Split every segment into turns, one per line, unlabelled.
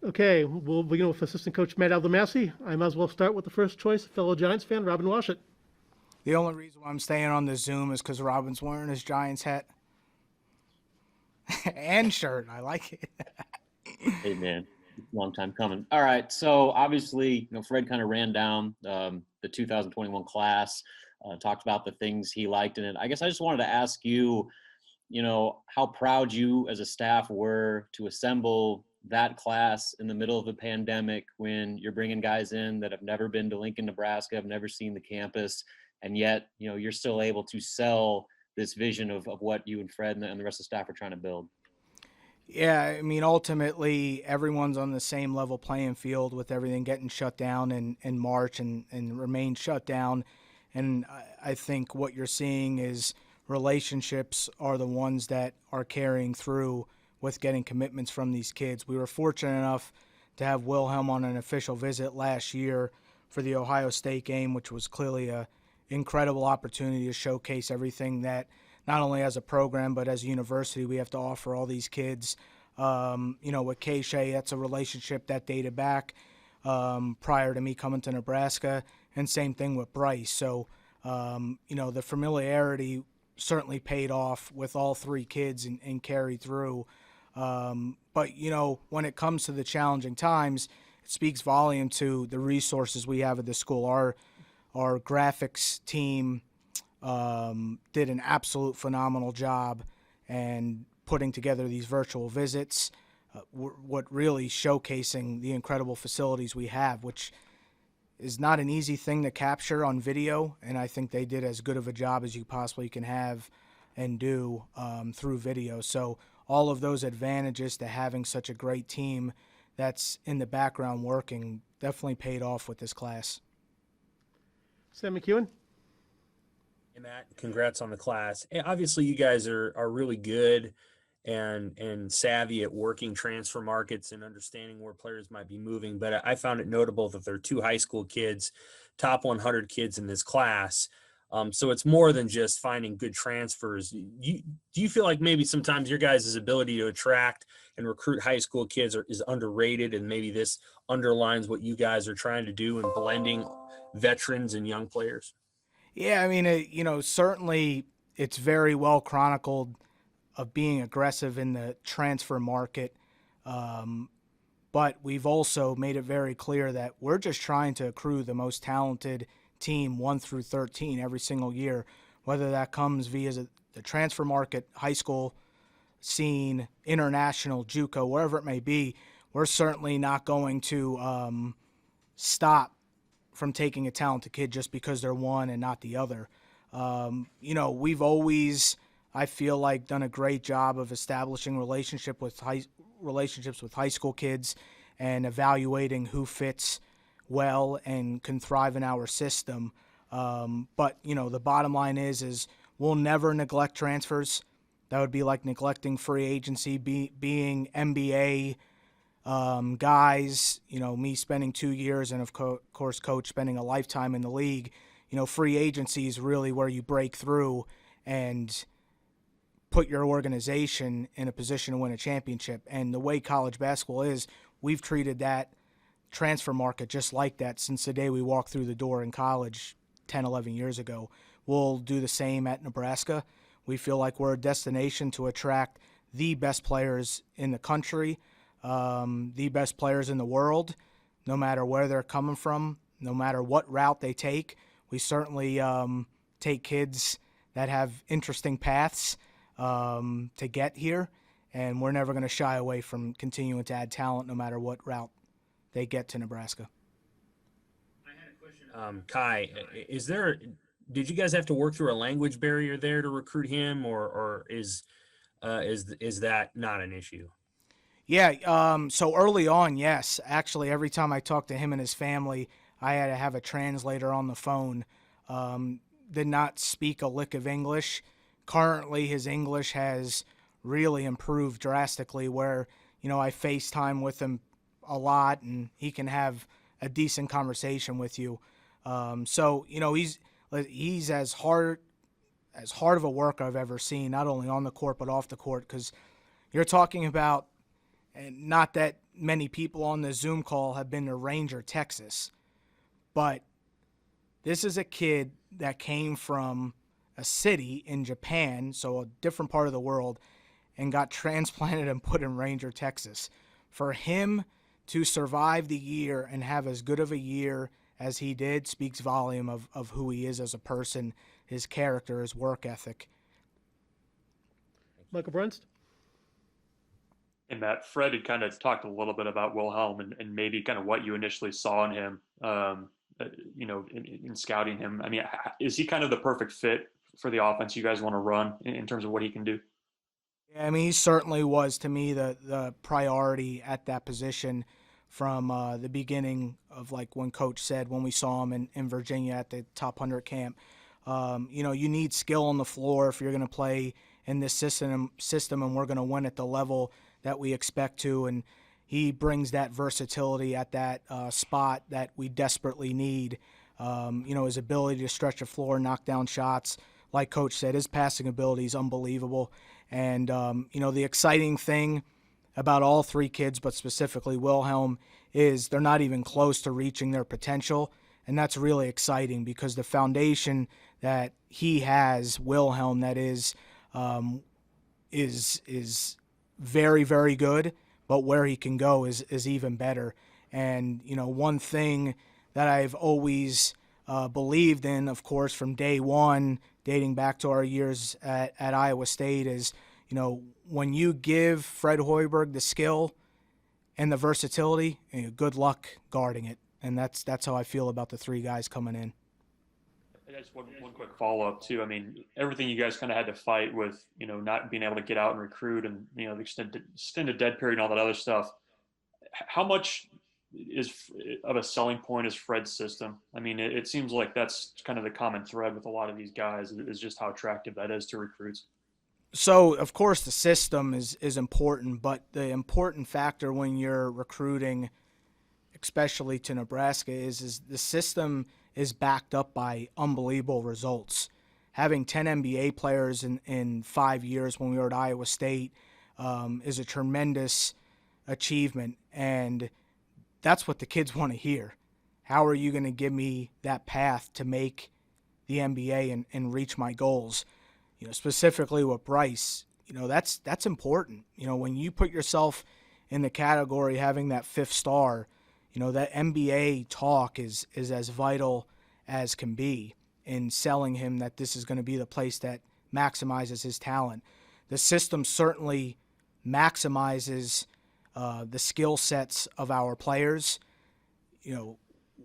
Okay, we'll begin with assistant coach Matt Abdelmassih. I might as well start with the first choice, fellow Giants fan, Robin Washut.
The only reason why I'm staying on the Zoom is because Robin's wearing his Giants hat and shirt. I like it.
Hey man, long time coming. All right, so obviously, Fred kind of ran down the 2021 class, talked about the things he liked in it. I guess I just wanted to ask you, how proud you as a staff were to assemble that class in the middle of a pandemic when you're bringing guys in that have never been to Lincoln, Nebraska, have never seen the campus, and yet, you're still able to sell this vision of what you and Fred and the rest of the staff are trying to build.
Yeah, I mean, ultimately, everyone's on the same level playing field with everything getting shut down in March and remain shut down. And I think what you're seeing is relationships are the ones that are carrying through with getting commitments from these kids. We were fortunate enough to have Wilhelm on an official visit last year for the Ohio State game, which was clearly a incredible opportunity to showcase everything that not only as a program but as a university we have to offer all these kids. With K-Shay, that's a relationship that dated back prior to me coming to Nebraska, and same thing with Bryce. So, the familiarity certainly paid off with all three kids and carried through. But, when it comes to the challenging times, it speaks volume to the resources we have at the school. Our graphics team did an absolute phenomenal job and putting together these virtual visits, what really showcasing the incredible facilities we have, which is not an easy thing to capture on video, and I think they did as good of a job as you possibly can have and do through video. So all of those advantages to having such a great team that's in the background working definitely paid off with this class.
Sam McEwen.
Hey, Matt, congrats on the class. Hey, obviously, you guys are really good and savvy at working transfer markets and understanding where players might be moving. But I found it notable that there are two high school kids, top 100 kids in this class. So it's more than just finding good transfers. Do you feel like maybe sometimes your guys' ability to attract and recruit high school kids is underrated, and maybe this underlines what you guys are trying to do in blending veterans and young players?
Yeah, I mean, certainly it's very well chronicled of being aggressive in the transfer market. But we've also made it very clear that we're just trying to accrue the most talented team 1 through 13 every single year, whether that comes via the transfer market, high school scene, international, JUCO, wherever it may be. We're certainly not going to stop from taking a talented kid just because they're one and not the other. We've always, I feel like, done a great job of establishing relationships with high school kids and evaluating who fits well and can thrive in our system. But the bottom line is we'll never neglect transfers. That would be like neglecting free agency, being NBA guys, me spending 2 years and, of course, Coach spending a lifetime in the league. Free agency is really where you break through and put your organization in a position to win a championship. And the way college basketball is, we've treated that transfer market just like that since the day we walked through the door in college 10, 11 years ago. We'll do the same at Nebraska. We feel like we're a destination to attract the best players in the country, the best players in the world, no matter where they're coming from, no matter what route they take. We certainly take kids that have interesting paths to get here, and we're never going to shy away from continuing to add talent no matter what route they get to Nebraska.
I had a question. Kai, did you guys have to work through a language barrier there to recruit him, or is that not an issue?
Yeah, so early on, yes. Actually, every time I talked to him and his family, I had to have a translator on the phone. Did not speak a lick of English. Currently, his English has really improved drastically where, I FaceTime with him a lot and he can have a decent conversation with you. So, he's as hard of a worker I've ever seen, not only on the court but off the court, because you're talking about and not that many people on the Zoom call have been to Ranger, Texas, but this is a kid that came from a city in Japan, so a different part of the world, and got transplanted and put in Ranger, Texas. For him to survive the year and have as good of a year as he did speaks volume of who he is as a person, his character, his work ethic.
Michael Brunst?
And Matt, Fred had kind of talked a little bit about Wilhelm and maybe kind of what you initially saw in him, in scouting him. I mean, is he kind of the perfect fit for the offense you guys want to run in terms of what he can do?
Yeah, I mean, he certainly was, to me, the priority at that position from the beginning of, like, when Coach said when we saw him in Virginia at the top 100 camp. You need skill on the floor if you're going to play in this system, and we're going to win at the level that we expect to. And he brings that versatility at that spot that we desperately need. His ability to stretch the floor, knock down shots. Like Coach said, his passing ability is unbelievable. And, the exciting thing about all three kids, but specifically Wilhelm, is they're not even close to reaching their potential. And that's really exciting because the foundation that he has, Wilhelm, that is very, very good, but where he can go is even better. And, one thing that I've always believed in, of course, from day one, dating back to our years at Iowa State, is, when you give Fred Hoiberg the skill and the versatility, good luck guarding it. And that's how I feel about the three guys coming in.
Just one quick follow-up too. I mean, everything you guys kind of had to fight with, not being able to get out and recruit and, the extended dead period and all that other stuff. How much of a selling point is Fred's system? I mean, it seems like that's kind of the common thread with a lot of these guys is just how attractive that is to recruits.
So, of course, the system is important, but the important factor when you're recruiting, especially to Nebraska, is the system is backed up by unbelievable results. Having 10 NBA players in 5 years when we were at Iowa State is a tremendous achievement, and that's what the kids want to hear. How are you going to give me that path to make the NBA and reach my goals? Specifically with Bryce, that's important. When you put yourself in the category having that fifth star, that NBA talk is as vital as can be in selling him that this is going to be the place that maximizes his talent. The system certainly maximizes the skill sets of our players.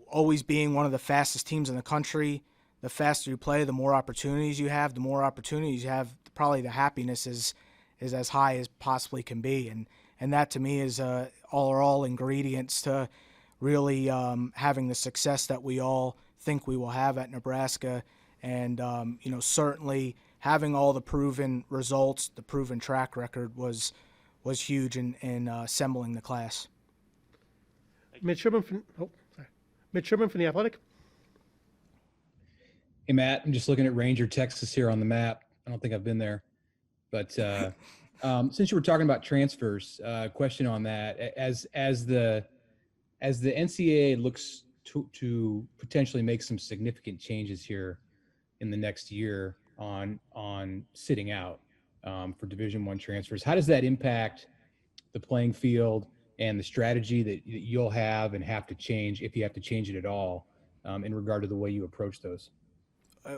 Always being one of the fastest teams in the country, the faster you play, the more opportunities you have. The more opportunities you have, probably the happiness is as high as possibly can be. And that to me is all ingredients to really having the success that we all think we will have at Nebraska. And, certainly having all the proven results, the proven track record was huge in assembling the class.
Mitch Sherman from The Athletic.
Hey, Matt, I'm just looking at Ranger, Texas here on the map. I don't think I've been there. But since you were talking about transfers, question on that. As the NCAA looks to potentially make some significant changes here in the next year on sitting out for Division I transfers, how does that impact the playing field and the strategy that you'll have and have to change, if you have to change it at all, in regard to the way you approach those?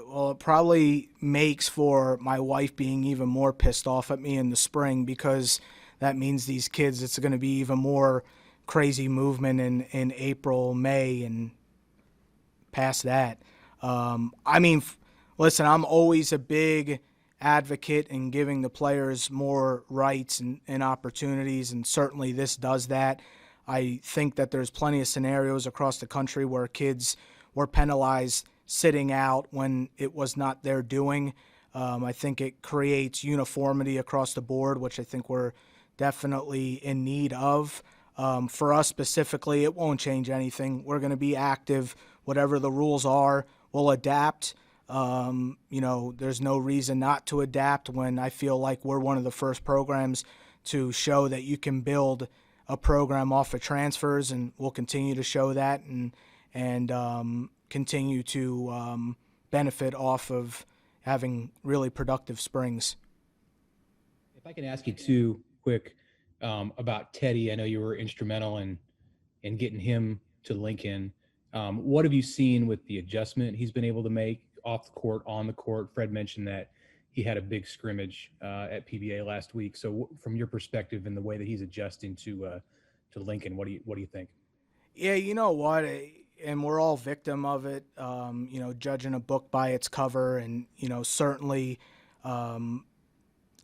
Well, it probably makes for my wife being even more pissed off at me in the spring, because that means these kids, it's going to be even more crazy movement in April, May, and past that. Listen, I'm always a big advocate in giving the players more rights and opportunities, and certainly this does that. I think that there's plenty of scenarios across the country where kids were penalized sitting out when it was not their doing. I think it creates uniformity across the board, which I think we're definitely in need of. For us specifically, it won't change anything. We're going to be active. Whatever the rules are, we'll adapt. There's no reason not to adapt when I feel like we're one of the first programs to show that you can build a program off of transfers, and we'll continue to show that and continue to benefit off of having really productive springs.
If I can ask you two quick about Teddy, I know you were instrumental in getting him to Lincoln. What have you seen with the adjustment he's been able to make off the court, on the court? Fred mentioned that he had a big scrimmage at PBA last week. So from your perspective and the way that he's adjusting to Lincoln, what do you think?
Yeah, you know what? And we're all victim of it, judging a book by its cover. And, certainly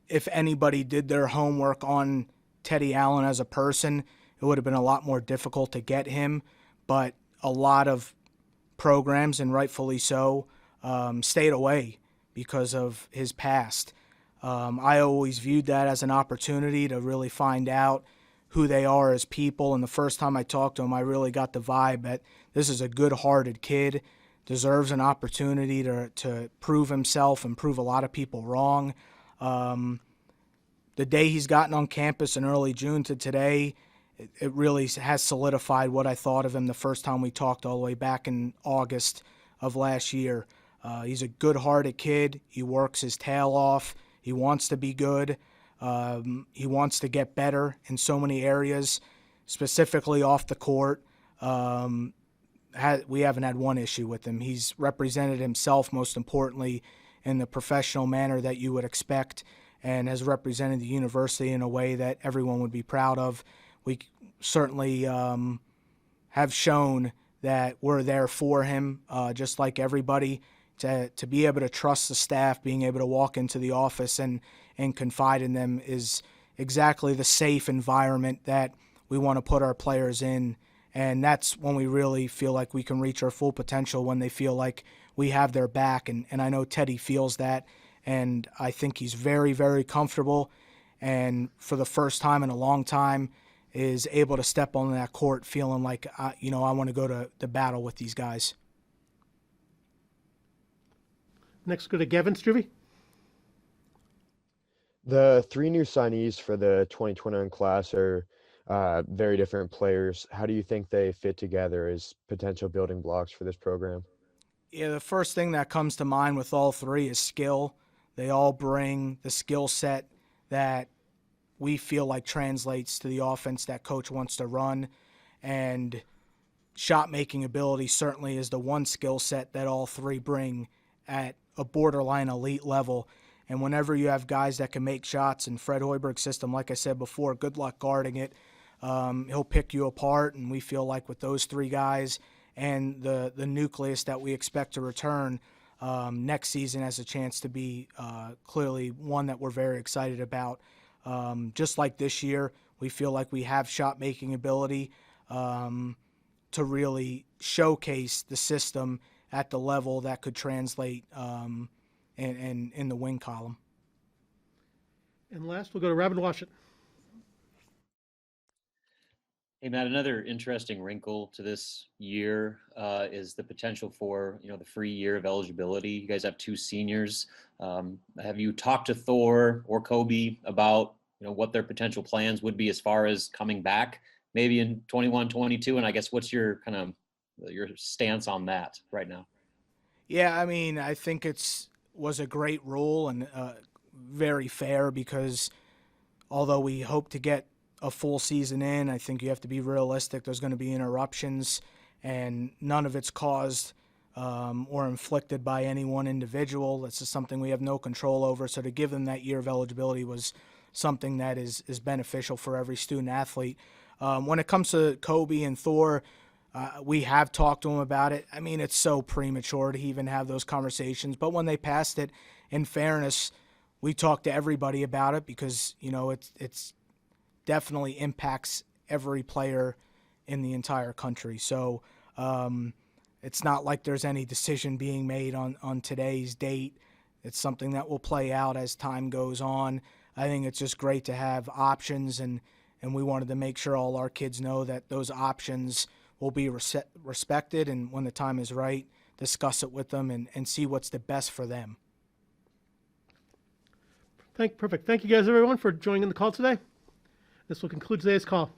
if anybody did their homework on Teddy Allen as a person, it would have been a lot more difficult to get him. But a lot of programs, and rightfully so, stayed away because of his past. I always viewed that as an opportunity to really find out who they are as people. And the first time I talked to him, I really got the vibe that this is a good-hearted kid, deserves an opportunity to prove himself and prove a lot of people wrong. The day he's gotten on campus in early June to today, it really has solidified what I thought of him the first time we talked all the way back in August of last year. He's a good-hearted kid. He works his tail off. He wants to be good. He wants to get better in so many areas, specifically off the court. We haven't had one issue with him. He's represented himself, most importantly, in the professional manner that you would expect, and has represented the university in a way that everyone would be proud of. We certainly have shown that we're there for him, just like everybody, to be able to trust the staff, being able to walk into the office and confide in them is exactly the safe environment that we want to put our players in. And that's when we really feel like we can reach our full potential, when they feel like we have their back. And I know Teddy feels that, and I think he's very, very comfortable, and for the first time in a long time is able to step on that court feeling like, I want to go to the battle with these guys.
Next, go to Gavin Struvey.
The three new signees for the 2021 class are very different players. How do you think they fit together as potential building blocks for this program?
Yeah, the first thing that comes to mind with all three is skill. They all bring the skill set that we feel like translates to the offense that coach wants to run. And shot-making ability certainly is the one skill set that all three bring at a borderline elite level. And whenever you have guys that can make shots in Fred Hoiberg's system, like I said before, good luck guarding it. He'll pick you apart, and we feel like with those three guys and the nucleus that we expect to return next season has a chance to be clearly one that we're very excited about. Just like this year, we feel like we have shot-making ability to really showcase the system at the level that could translate in the wing column.
And last, we'll go to Robin Washington.
Hey, Matt, another interesting wrinkle to this year is the potential for, the free year of eligibility. You guys have two seniors. Have you talked to Thor or Kobe about, what their potential plans would be as far as coming back maybe in 21, 22? And I guess what's your your stance on that right now?
Yeah, I think was a great rule and very fair, because although we hope to get a full season in, I think you have to be realistic. There's going to be interruptions, and none of it's caused or inflicted by any one individual. This is something we have no control over. So to give them that year of eligibility was something that is beneficial for every student athlete. When it comes to Kobe and Thor, we have talked to them about it. It's so premature to even have those conversations. But when they passed it, in fairness, we talked to everybody about it, because, it's definitely impacts every player in the entire country. So it's not like there's any decision being made on today's date. It's something that will play out as time goes on. I think it's just great to have options, and we wanted to make sure all our kids know that those options will be respected, and when the time is right, discuss it with them and see what's the best for them.
Perfect. Thank you guys, everyone, for joining the call today. This will conclude today's call.